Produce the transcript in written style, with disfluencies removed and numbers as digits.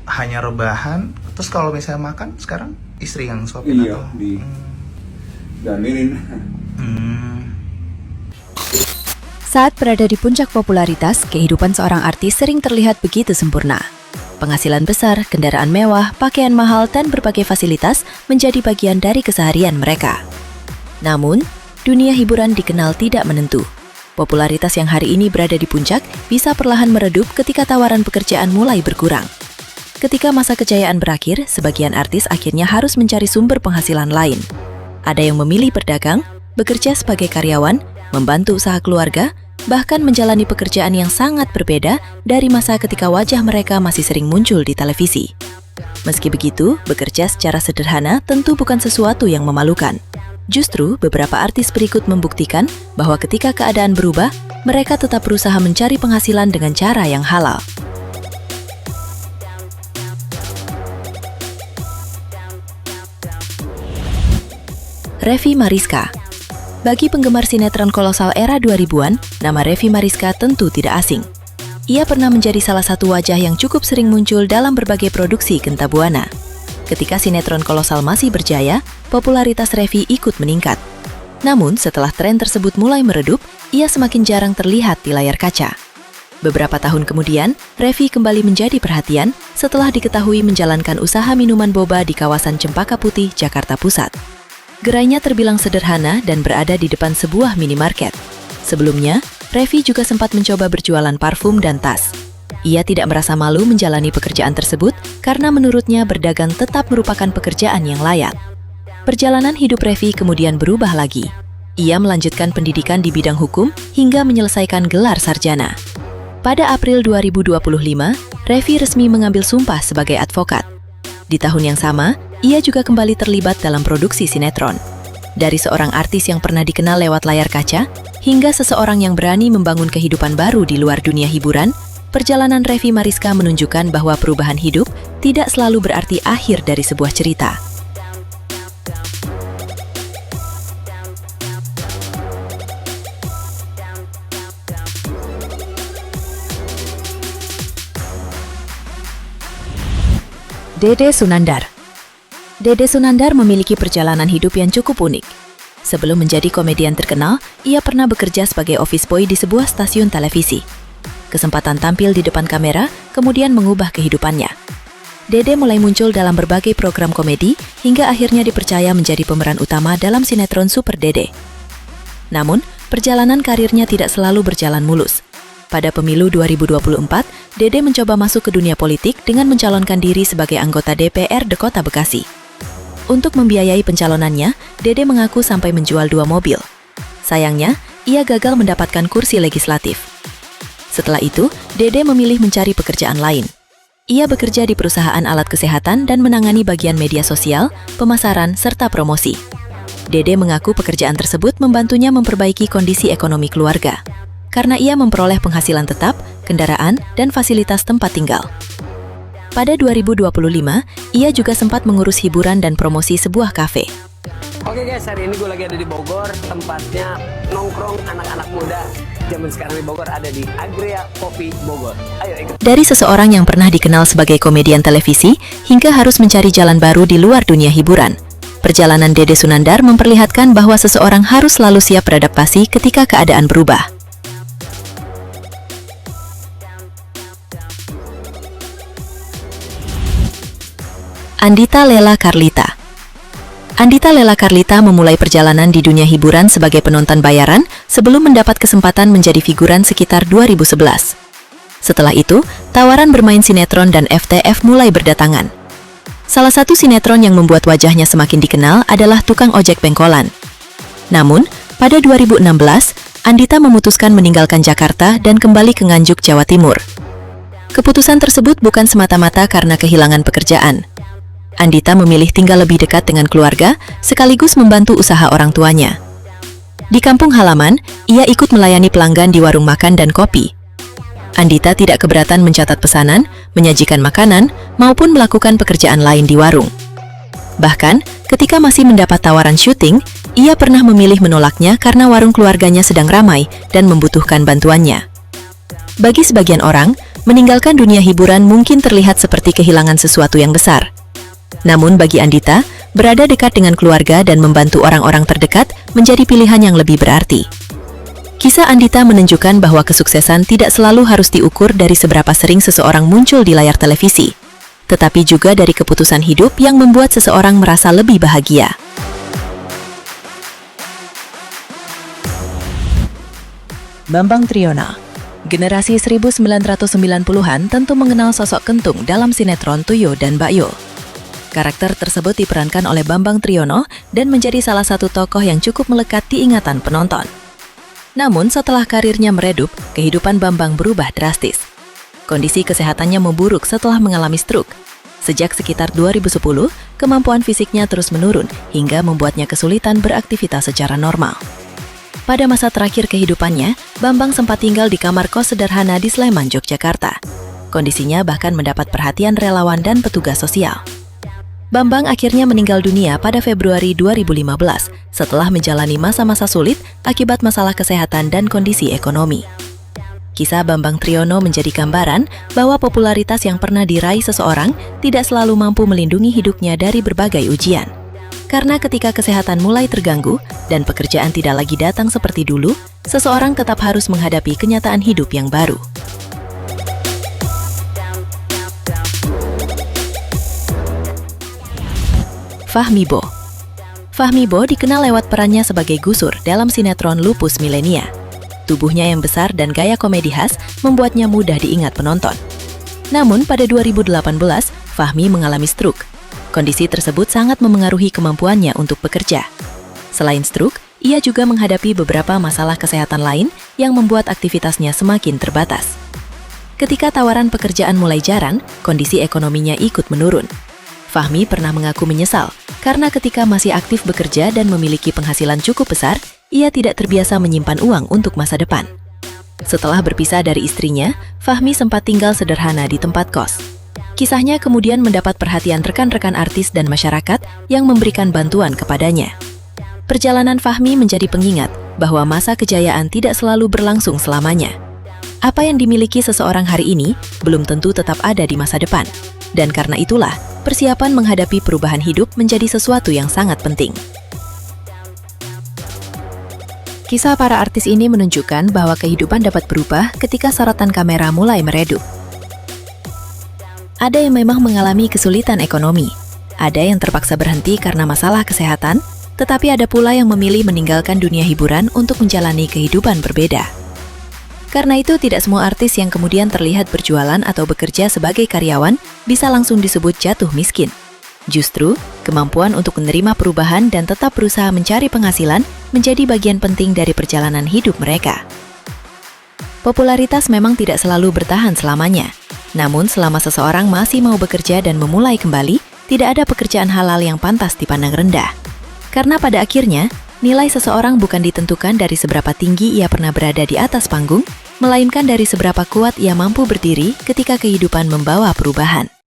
hanya rebahan. Terus kalau misalnya makan sekarang istri yang suapin Iya, atau? dijamin. Saat berada di puncak popularitas, kehidupan seorang artis sering terlihat begitu sempurna. Penghasilan besar, kendaraan mewah, pakaian mahal, dan berbagai fasilitas menjadi bagian dari keseharian mereka. Namun, dunia hiburan dikenal tidak menentu. Popularitas yang hari ini berada di puncak bisa perlahan meredup ketika tawaran pekerjaan mulai berkurang. Ketika masa kejayaan berakhir, sebagian artis akhirnya harus mencari sumber penghasilan lain. Ada yang memilih berdagang, bekerja sebagai karyawan, membantu usaha keluarga, bahkan menjalani pekerjaan yang sangat berbeda dari masa ketika wajah mereka masih sering muncul di televisi. Meski begitu, bekerja secara sederhana tentu bukan sesuatu yang memalukan. Justru, beberapa artis berikut membuktikan bahwa ketika keadaan berubah, mereka tetap berusaha mencari penghasilan dengan cara yang halal. Revi Mariska. Bagi penggemar sinetron kolosal era 2000-an, nama Revi Mariska tentu tidak asing. Ia pernah menjadi salah satu wajah yang cukup sering muncul dalam berbagai produksi Genta Buana. Ketika sinetron kolosal masih berjaya, popularitas Revi ikut meningkat. Namun, setelah tren tersebut mulai meredup, ia semakin jarang terlihat di layar kaca. Beberapa tahun kemudian, Revi kembali menjadi perhatian setelah diketahui menjalankan usaha minuman boba di kawasan Cempaka Putih, Jakarta Pusat. Gerainya terbilang sederhana dan berada di depan sebuah minimarket. Sebelumnya, Revi juga sempat mencoba berjualan parfum dan tas. Ia tidak merasa malu menjalani pekerjaan tersebut karena menurutnya berdagang tetap merupakan pekerjaan yang layak. Perjalanan hidup Revi kemudian berubah lagi. Ia melanjutkan pendidikan di bidang hukum hingga menyelesaikan gelar sarjana. Pada April 2025, Revi resmi mengambil sumpah sebagai advokat. Di tahun yang sama, ia juga kembali terlibat dalam produksi sinetron. Dari seorang artis yang pernah dikenal lewat layar kaca, hingga seseorang yang berani membangun kehidupan baru di luar dunia hiburan, perjalanan Revi Mariska menunjukkan bahwa perubahan hidup tidak selalu berarti akhir dari sebuah cerita. Dede Sunandar. Dede Sunandar memiliki perjalanan hidup yang cukup unik. Sebelum menjadi komedian terkenal, ia pernah bekerja sebagai office boy di sebuah stasiun televisi. Kesempatan tampil di depan kamera kemudian mengubah kehidupannya. Dede mulai muncul dalam berbagai program komedi hingga akhirnya dipercaya menjadi pemeran utama dalam sinetron Super Dede. Namun, perjalanan karirnya tidak selalu berjalan mulus. Pada pemilu 2024, Dede mencoba masuk ke dunia politik dengan mencalonkan diri sebagai anggota DPRD Kota Bekasi. Untuk membiayai pencalonannya, Dede mengaku sampai menjual 2 mobil. Sayangnya, ia gagal mendapatkan kursi legislatif. Setelah itu, Dede memilih mencari pekerjaan lain. Ia bekerja di perusahaan alat kesehatan dan menangani bagian media sosial, pemasaran, serta promosi. Dede mengaku pekerjaan tersebut membantunya memperbaiki kondisi ekonomi keluarga, karena ia memperoleh penghasilan tetap, kendaraan, dan fasilitas tempat tinggal. Pada 2025, ia juga sempat mengurus hiburan dan promosi sebuah kafe. Oke guys, hari ini gue lagi ada di Bogor, tempatnya nongkrong anak-anak muda. Zaman sekarang di Bogor ada di Agria Kopi Bogor. Ayo ikut. Dari seseorang yang pernah dikenal sebagai komedian televisi, hingga harus mencari jalan baru di luar dunia hiburan, perjalanan Dede Sunandar memperlihatkan bahwa seseorang harus selalu siap beradaptasi ketika keadaan berubah. Andita Lela Carlita. Andita Lela Carlita memulai perjalanan di dunia hiburan sebagai penonton bayaran sebelum mendapat kesempatan menjadi figuran sekitar 2011. Setelah itu, tawaran bermain sinetron dan FTF mulai berdatangan. Salah satu sinetron yang membuat wajahnya semakin dikenal adalah Tukang Ojek Pengkolan. Namun, pada 2016, Andita memutuskan meninggalkan Jakarta dan kembali ke Nganjuk, Jawa Timur. Keputusan tersebut bukan semata-mata karena kehilangan pekerjaan. Andita memilih tinggal lebih dekat dengan keluarga, sekaligus membantu usaha orang tuanya. Di kampung halaman, ia ikut melayani pelanggan di warung makan dan kopi. Andita tidak keberatan mencatat pesanan, menyajikan makanan, maupun melakukan pekerjaan lain di warung. Bahkan, ketika masih mendapat tawaran syuting, ia pernah memilih menolaknya karena warung keluarganya sedang ramai dan membutuhkan bantuannya. Bagi sebagian orang, meninggalkan dunia hiburan mungkin terlihat seperti kehilangan sesuatu yang besar. Namun bagi Andita, berada dekat dengan keluarga dan membantu orang-orang terdekat menjadi pilihan yang lebih berarti. Kisah Andita menunjukkan bahwa kesuksesan tidak selalu harus diukur dari seberapa sering seseorang muncul di layar televisi, tetapi juga dari keputusan hidup yang membuat seseorang merasa lebih bahagia. Bambang Triyono, generasi 1990-an tentu mengenal sosok Kentung dalam sinetron Tuyul dan Mbak Yul. Karakter tersebut diperankan oleh Bambang Triyono dan menjadi salah satu tokoh yang cukup melekat di ingatan penonton. Namun setelah karirnya meredup, kehidupan Bambang berubah drastis. Kondisi kesehatannya memburuk setelah mengalami stroke. Sejak sekitar 2010, kemampuan fisiknya terus menurun hingga membuatnya kesulitan beraktivitas secara normal. Pada masa terakhir kehidupannya, Bambang sempat tinggal di kamar kos sederhana di Sleman, Yogyakarta. Kondisinya bahkan mendapat perhatian relawan dan petugas sosial. Bambang akhirnya meninggal dunia pada Februari 2015 setelah menjalani masa-masa sulit akibat masalah kesehatan dan kondisi ekonomi. Kisah Bambang Triyono menjadi gambaran bahwa popularitas yang pernah diraih seseorang tidak selalu mampu melindungi hidupnya dari berbagai ujian. Karena ketika kesehatan mulai terganggu dan pekerjaan tidak lagi datang seperti dulu, seseorang tetap harus menghadapi kenyataan hidup yang baru. Fahmi Bo. Fahmi Bo dikenal lewat perannya sebagai Gusur dalam sinetron Lupus Millenia. Tubuhnya yang besar dan gaya komedi khas membuatnya mudah diingat penonton. Namun pada 2018, Fahmi mengalami stroke. Kondisi tersebut sangat memengaruhi kemampuannya untuk bekerja. Selain stroke, ia juga menghadapi beberapa masalah kesehatan lain yang membuat aktivitasnya semakin terbatas. Ketika tawaran pekerjaan mulai jarang, kondisi ekonominya ikut menurun. Fahmi pernah mengaku menyesal karena ketika masih aktif bekerja dan memiliki penghasilan cukup besar, ia tidak terbiasa menyimpan uang untuk masa depan. Setelah berpisah dari istrinya, Fahmi sempat tinggal sederhana di tempat kos. Kisahnya kemudian mendapat perhatian rekan-rekan artis dan masyarakat yang memberikan bantuan kepadanya. Perjalanan Fahmi menjadi pengingat bahwa masa kejayaan tidak selalu berlangsung selamanya. Apa yang dimiliki seseorang hari ini belum tentu tetap ada di masa depan. Dan karena itulah, persiapan menghadapi perubahan hidup menjadi sesuatu yang sangat penting. Kisah para artis ini menunjukkan bahwa kehidupan dapat berubah ketika sorotan kamera mulai meredup. Ada yang memang mengalami kesulitan ekonomi, ada yang terpaksa berhenti karena masalah kesehatan, tetapi ada pula yang memilih meninggalkan dunia hiburan untuk menjalani kehidupan berbeda. Karena itu tidak semua artis yang kemudian terlihat berjualan atau bekerja sebagai karyawan bisa langsung disebut jatuh miskin. Justru, kemampuan untuk menerima perubahan dan tetap berusaha mencari penghasilan menjadi bagian penting dari perjalanan hidup mereka. Popularitas memang tidak selalu bertahan selamanya. Namun selama seseorang masih mau bekerja dan memulai kembali, tidak ada pekerjaan halal yang pantas dipandang rendah. Karena pada akhirnya, nilai seseorang bukan ditentukan dari seberapa tinggi ia pernah berada di atas panggung, melainkan dari seberapa kuat ia mampu berdiri ketika kehidupan membawa perubahan.